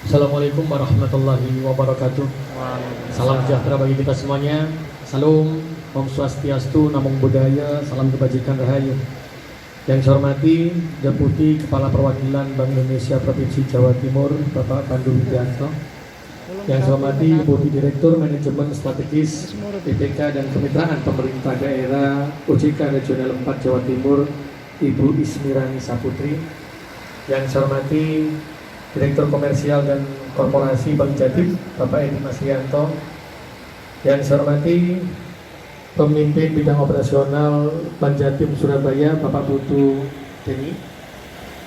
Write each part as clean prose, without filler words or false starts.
Assalamualaikum warahmatullahi wabarakatuh. Salam sejahtera bagi kita semuanya. Salam Om Swastiastu, Namo Buddhaya, salam kebajikan rahayu. Yang saya hormati Deputi Kepala Perwakilan Bank Indonesia Provinsi Jawa Timur, Bapak Pandu Widianto. Yang saya hormati Deputi Direktur Manajemen Strategis BPK dan Kemitraan Pemerintah Daerah OJK Regional 4 Jawa Timur, Ibu Ismirani Saputri. Yang saya hormati Direktur Komersial dan Korporasi Bank Jatim, Bapak Edi Masrianto. Yang saya hormati Pemimpin Bidang Operasional Bank Jatim Surabaya, Bapak Putu Deni.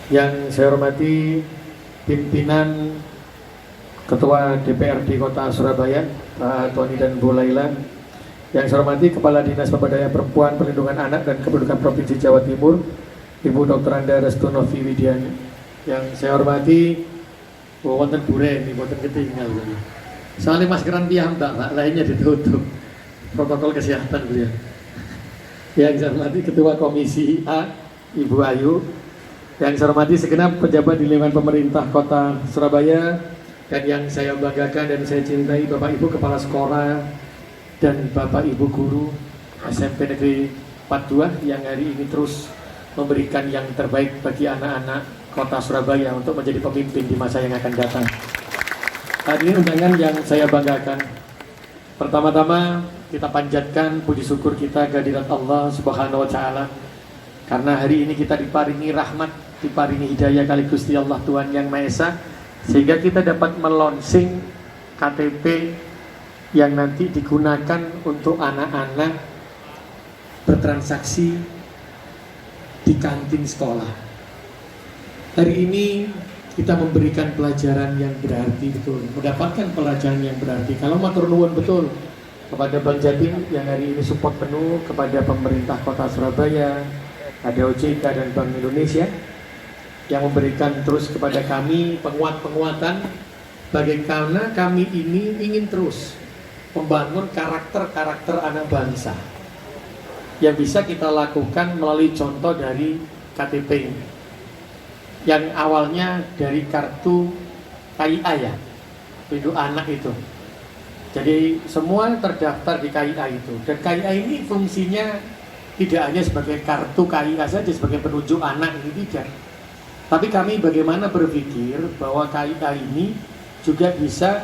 Yang saya hormati Pimpinan Ketua DPRD Kota Surabaya, Pak Tony dan Bu Laila. Yang saya hormati Kepala Dinas Pemberdayaan Perempuan, Perlindungan Anak dan Kependudukan Provinsi Jawa Timur, Ibu Dr. Anda Restu Novi Widiani. Yang saya hormati wonten buren, wonten ketinggal. Soalnya maskeran piyambak, Pak, lainnya ditutup. Protokol kesehatan beliau. Yang saya hormati Ketua Komisi A, Ibu Ayu. Yang saya hormati segenap pejabat di lingkungan pemerintah Kota Surabaya, dan yang saya banggakan dan saya cintai Bapak Ibu Kepala Sekolah dan Bapak Ibu Guru SMP Negeri 42 yang hari ini terus memberikan yang terbaik bagi anak-anak Kota Surabaya untuk menjadi pemimpin di masa yang akan datang. Hari ini undangan yang saya banggakan. Pertama-tama kita panjatkan puji syukur kita kehadirat Allah Subhanahu wa taala, karena hari ini kita diparingi rahmat, diparingi hidayah kali Gusti Allah Tuhan Yang Maha Esa, sehingga kita dapat melonsing KTP yang nanti digunakan untuk anak-anak bertransaksi di kantin sekolah. Hari ini kita memberikan pelajaran yang berarti betul, mendapatkan pelajaran yang berarti. Kalau matur nuwun betul kepada Bank Jatim yang hari ini support penuh kepada pemerintah Kota Surabaya, ada OJK dan Bank Indonesia yang memberikan terus kepada kami penguatan bagaimana kami ini ingin terus membangun karakter-karakter anak bangsa yang bisa kita lakukan melalui contoh dari KTP ini, yang awalnya dari kartu KIA, ya, induk anak itu. Jadi semua terdaftar di KIA itu, dan KIA ini fungsinya tidak hanya sebagai kartu KIA saja, sebagai penunjuk anak, ini tidak. Tapi kami bagaimana berpikir bahwa KIA ini juga bisa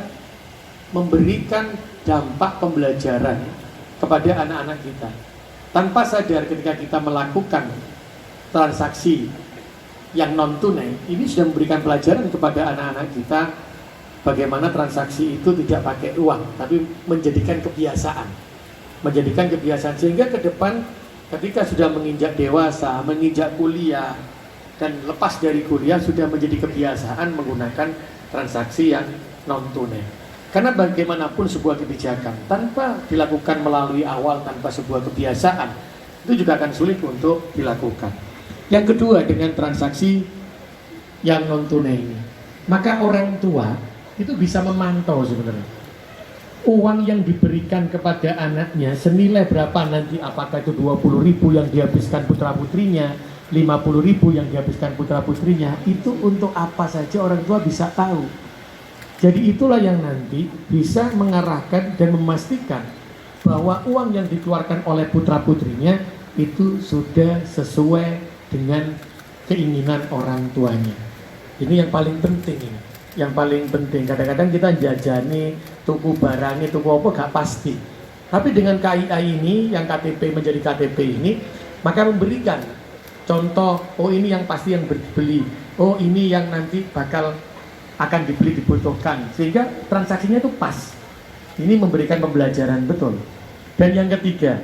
memberikan dampak pembelajaran kepada anak-anak kita. Tanpa sadar ketika kita melakukan transaksi yang non tunai, ini sudah memberikan pelajaran kepada anak-anak kita bagaimana transaksi itu tidak pakai uang, tapi menjadikan kebiasaan, sehingga ke depan ketika sudah menginjak dewasa, menginjak kuliah dan lepas dari kuliah sudah menjadi kebiasaan menggunakan transaksi yang non tunai. Karena bagaimanapun sebuah kebijakan tanpa dilakukan melalui awal, tanpa sebuah kebiasaan, itu juga akan sulit untuk dilakukan. Yang kedua, dengan transaksi yang non tunai ini, maka orang tua itu bisa memantau sebenarnya uang yang diberikan kepada anaknya senilai berapa nanti, apakah itu 20.000 yang dihabiskan putra putrinya, 50.000 yang dihabiskan putra putrinya, itu untuk apa saja orang tua bisa tahu. Jadi itulah yang nanti bisa mengarahkan dan memastikan bahwa uang yang dikeluarkan oleh putra putrinya itu sudah sesuai dengan keinginan orang tuanya. Ini yang paling penting ini. Yang paling penting, kadang-kadang kita jajani, tuku barangnya, tuku apa gak pasti. Tapi dengan KIA ini, yang KTP menjadi KTP ini, maka memberikan contoh, oh ini yang pasti yang beli, oh ini yang nanti bakal akan dibeli, dibutuhkan, sehingga transaksinya itu pas. Ini memberikan pembelajaran betul. Dan yang ketiga,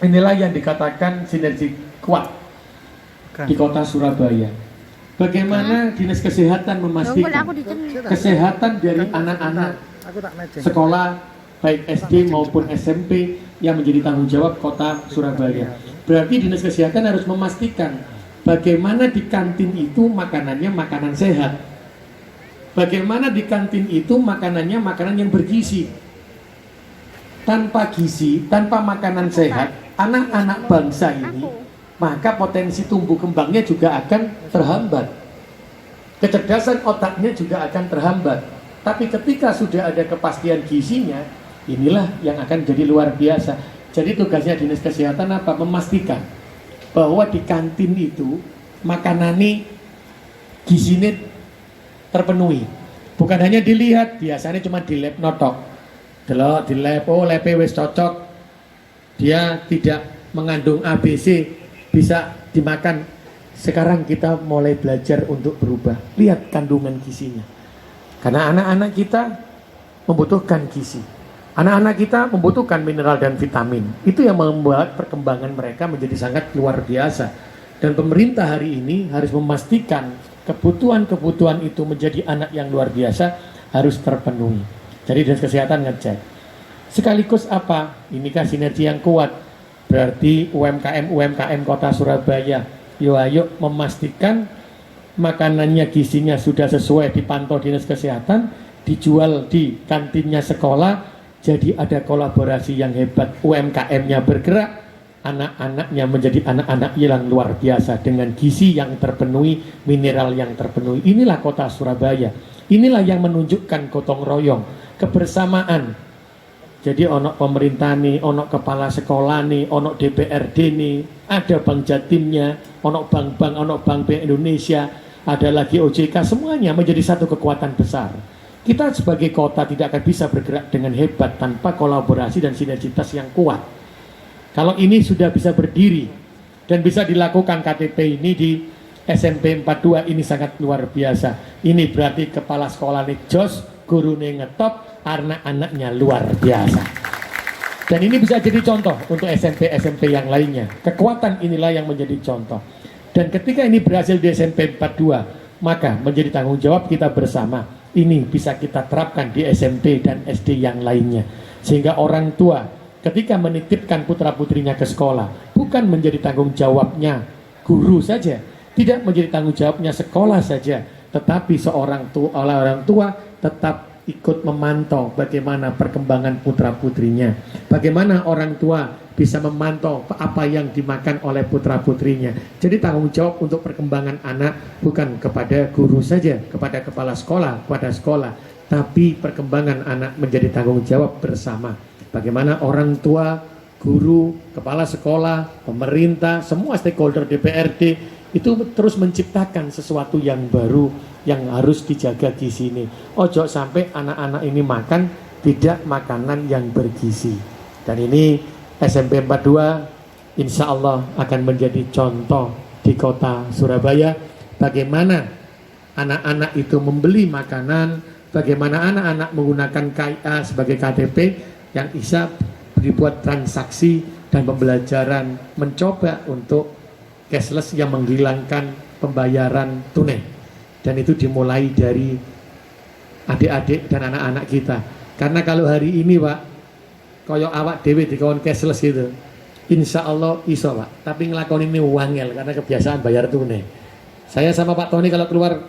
inilah yang dikatakan sinergi kuat di Kota Surabaya. Bagaimana Dinas Kesehatan memastikan kesehatan dari anak-anak sekolah baik SD maupun SMP yang menjadi tanggung jawab Kota Surabaya. Berarti Dinas Kesehatan harus memastikan bagaimana di kantin itu makanannya makanan sehat. Bagaimana di kantin itu makanannya makanan yang bergizi. Tanpa gizi, tanpa makanan sehat, anak-anak bangsa ini maka potensi tumbuh kembangnya juga akan terhambat. kecerdasan otaknya juga akan terhambat. Tapi ketika sudah ada kepastian gizinya, inilah yang akan jadi luar biasa. Jadi tugasnya Dinas Kesehatan apa? Memastikan bahwa di kantin itu makanannya gizinya terpenuhi. Bukan hanya dilihat, biasanya cuma di lab notok. Delok di lab, oh lab wis cocok. Dia tidak mengandung ABC, bisa dimakan. Sekarang kita mulai belajar untuk berubah. Lihat kandungan gizinya. Karena anak-anak kita membutuhkan gizi. Anak-anak kita membutuhkan mineral dan vitamin. Itu yang membuat perkembangan mereka menjadi sangat luar biasa. Dan pemerintah hari ini harus memastikan kebutuhan-kebutuhan itu menjadi anak yang luar biasa harus terpenuhi. Jadi Dinas Kesehatan ngecek. Sekaligus apa? Inikah sinergi yang kuat? Berarti UMKM Kota Surabaya, ayo memastikan makanannya gizinya sudah sesuai dipantau Dinas Kesehatan, dijual di kantinnya sekolah. Jadi ada kolaborasi yang hebat, UMKM-nya bergerak, anak-anaknya menjadi anak-anak yang luar biasa dengan gizi yang terpenuhi, mineral yang terpenuhi. Inilah Kota Surabaya. Inilah yang menunjukkan gotong royong, kebersamaan. Jadi ono pemerintah nih, ono kepala sekolah nih, ono DPRD nih, ada Bank Jatimnya, ono bank-bank, ono Bank Indonesia, ada lagi OJK, semuanya menjadi satu kekuatan besar. Kita sebagai kota tidak akan bisa bergerak dengan hebat tanpa kolaborasi dan sinergitas yang kuat. Kalau ini sudah bisa berdiri dan bisa dilakukan KTP ini di SMP 42, ini sangat luar biasa. Ini berarti kepala sekolah nih jos, guru nih ngetop, anak-anaknya luar biasa. Dan ini bisa jadi contoh untuk SMP-SMP yang lainnya. Kekuatan inilah yang menjadi contoh. Dan ketika ini berhasil di SMP 42, maka menjadi tanggung jawab kita bersama. Ini bisa kita terapkan di SMP dan SD yang lainnya. Sehingga orang tua ketika menitipkan putra-putrinya ke sekolah, bukan menjadi tanggung jawabnya guru saja, tidak menjadi tanggung jawabnya sekolah saja, tetapi orang tua tetap ikut memantau bagaimana perkembangan putra-putrinya. Bagaimana orang tua bisa memantau apa yang dimakan oleh putra-putrinya. Jadi tanggung jawab untuk perkembangan anak bukan kepada guru saja, kepada kepala sekolah, kepada sekolah, tapi perkembangan anak menjadi tanggung jawab bersama. Bagaimana orang tua, guru, kepala sekolah, pemerintah, semua stakeholder DPRD itu terus menciptakan sesuatu yang baru yang harus dijaga di sini. Ojo sampai anak-anak ini makan tidak makanan yang bergizi. Dan ini SMP 42 insya Allah akan menjadi contoh di kota Surabaya. Bagaimana anak-anak itu membeli makanan, bagaimana anak-anak menggunakan KIA sebagai KTP yang bisa dibuat transaksi dan pembelajaran, mencoba untuk cashless yang menghilangkan pembayaran tunai. Dan itu dimulai dari adik-adik dan anak-anak kita. Karena kalau hari ini Pak, koyo awak dewe dikon cashless gitu, insya Allah iso Pak. Tapi ngelakon ini wangel karena kebiasaan bayar tunai. Saya sama Pak Tony kalau keluar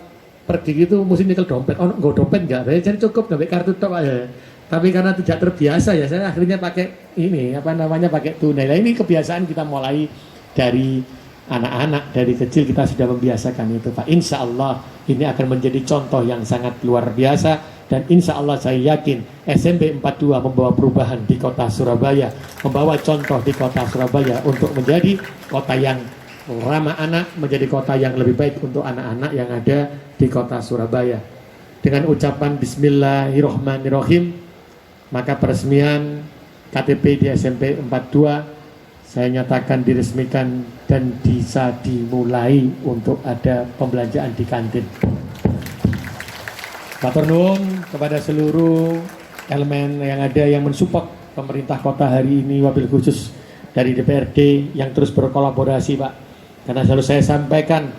pergi gitu mesti nyekel dompet. Oh nggak dompet nggak? Jadi cukup ngambil kartu tok Pak ya. Tapi karena tidak terbiasa ya, saya akhirnya pakai ini pakai tunai. Nah ini kebiasaan kita mulai dari anak-anak, dari kecil kita sudah membiasakan itu Pak. Insya Allah ini akan menjadi contoh yang sangat luar biasa. Dan insya Allah saya yakin SMP 42 membawa perubahan di kota Surabaya, membawa contoh di kota Surabaya untuk menjadi kota yang ramah anak, menjadi kota yang lebih baik untuk anak-anak yang ada di kota Surabaya. Dengan ucapan Bismillahirrahmanirrahim, maka peresmian KTP di SMP 42 saya nyatakan diresmikan dan bisa dimulai untuk ada pembelanjaan di kantin. Matur nuwun kepada seluruh elemen yang ada yang mensupport pemerintah kota hari ini, wabil khusus dari DPRD yang terus berkolaborasi Pak. Karena selalu saya sampaikan,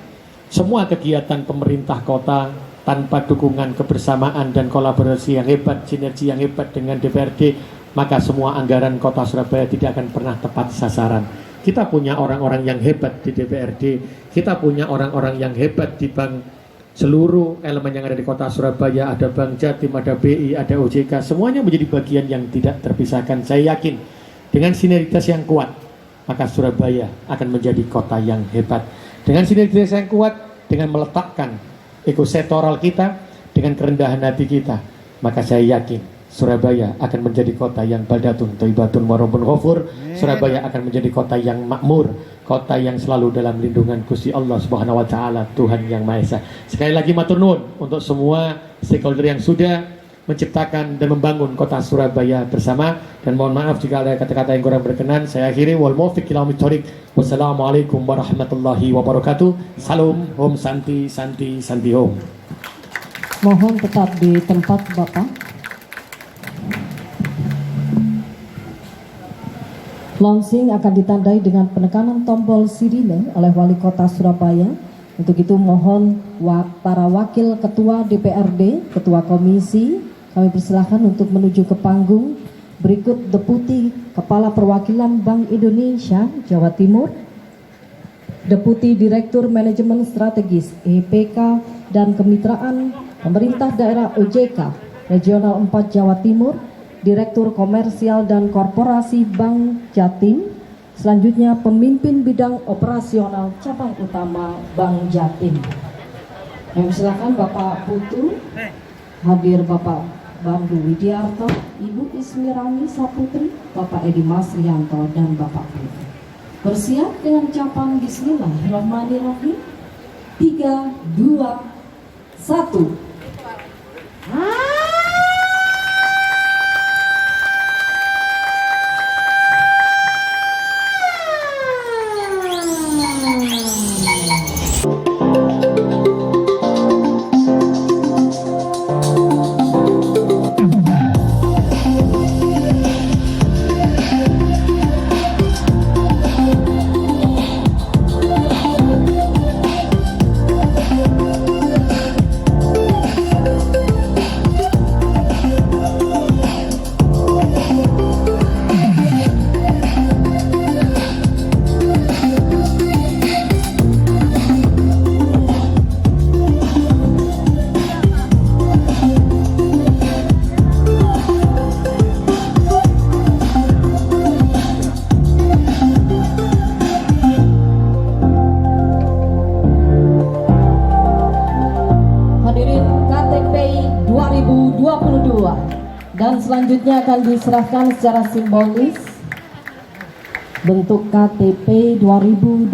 semua kegiatan pemerintah kota tanpa dukungan, kebersamaan dan kolaborasi yang hebat, sinergi yang hebat dengan DPRD, maka semua anggaran kota Surabaya tidak akan pernah tepat sasaran. Kita punya orang-orang yang hebat di DPRD, kita punya orang-orang yang hebat di bank. Seluruh elemen yang ada di kota Surabaya, ada Bank Jatim, ada BI, ada OJK, semuanya menjadi bagian yang tidak terpisahkan. Saya yakin dengan sinergitas yang kuat, maka Surabaya akan menjadi kota yang hebat. Dengan sinergitas yang kuat, dengan meletakkan ekosektoral kita, dengan kerendahan hati kita, maka saya yakin Surabaya akan menjadi kota yang baldatun thayyibatun wa rabbun ghafur. Surabaya akan menjadi kota yang makmur, kota yang selalu dalam lindungan Gusti Allah Subhanahu wa taala, Tuhan yang Maha Esa. Sekali lagi matur nuwun untuk semua stakeholder yang sudah menciptakan dan membangun kota Surabaya bersama, dan mohon maaf jika ada kata-kata yang kurang berkenan. Saya akhiri, wal muwaffiq ila aqwamit. Wassalamualaikum warahmatullahi wabarakatuh. Salam, Om Santi Santi Santi Om. Mohon tetap di tempat Bapak. Launching akan ditandai dengan penekanan tombol sirine oleh Wali Kota Surabaya. Untuk itu mohon para wakil ketua DPRD, ketua komisi, kami persilahkan untuk menuju ke panggung. Berikut Deputi Kepala Perwakilan Bank Indonesia Jawa Timur, Deputi Direktur Manajemen Strategis EPK dan Kemitraan Pemerintah Daerah OJK Regional 4 Jawa Timur, Direktur Komersial dan Korporasi Bank Jatim. Selanjutnya pemimpin bidang operasional cabang utama Bank Jatim. Kami silakan Bapak Putu, hadir Bapak Bandu Widiarto, Ibu Ismirani Saputri, Bapak Edi Masrianto, dan Bapak Putu. Bersiap dengan ucapan Bismillahirrahmanirrahim. 3, 2, 1. Dan selanjutnya akan diserahkan secara simbolis bentuk KTP 2022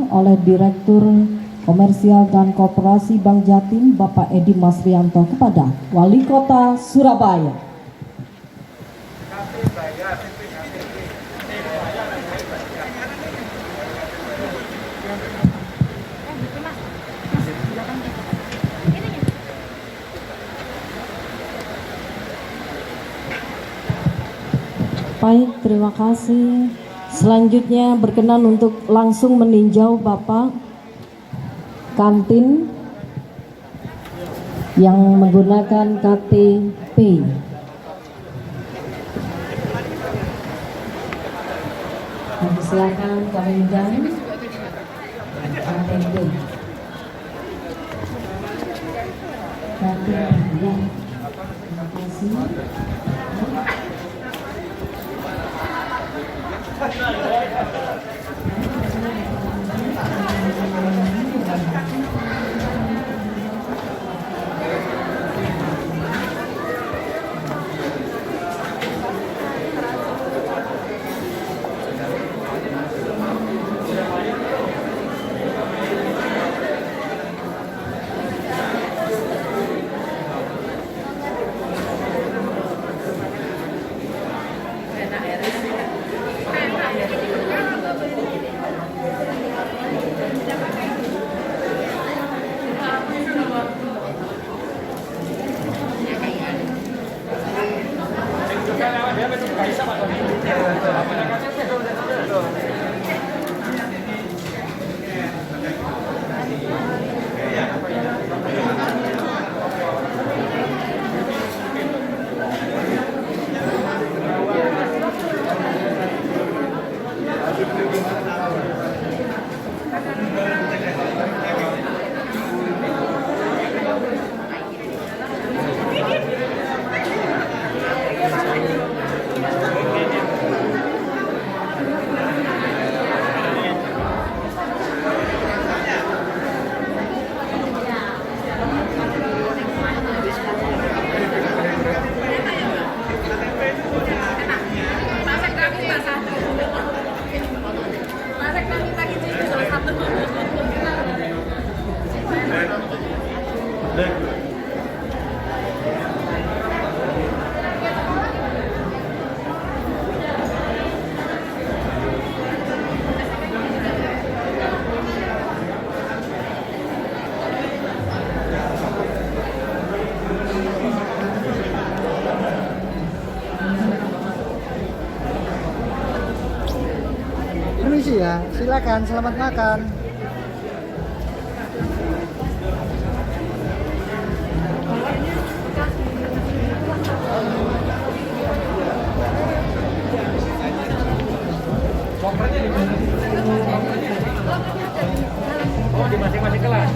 oleh Direktur Komersial dan Koperasi Bank Jatim Bapak Edi Masrianto kepada Wali Kota Surabaya. Baik, terima kasih. Selanjutnya berkenan untuk langsung meninjau Bapak kantin yang menggunakan KTP. Silakan kami undang KTP. Terima kasih. Ya, silakan, selamat makan. Oh, di masing-masing kelas.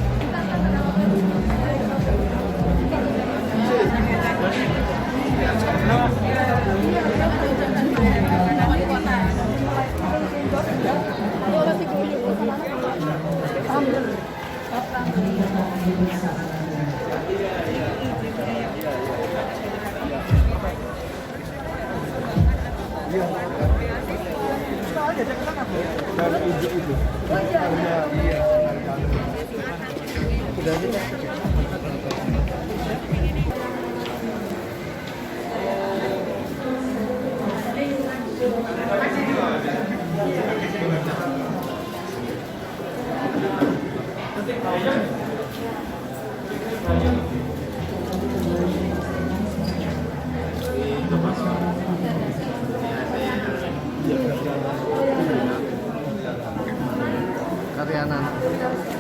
Karyanan.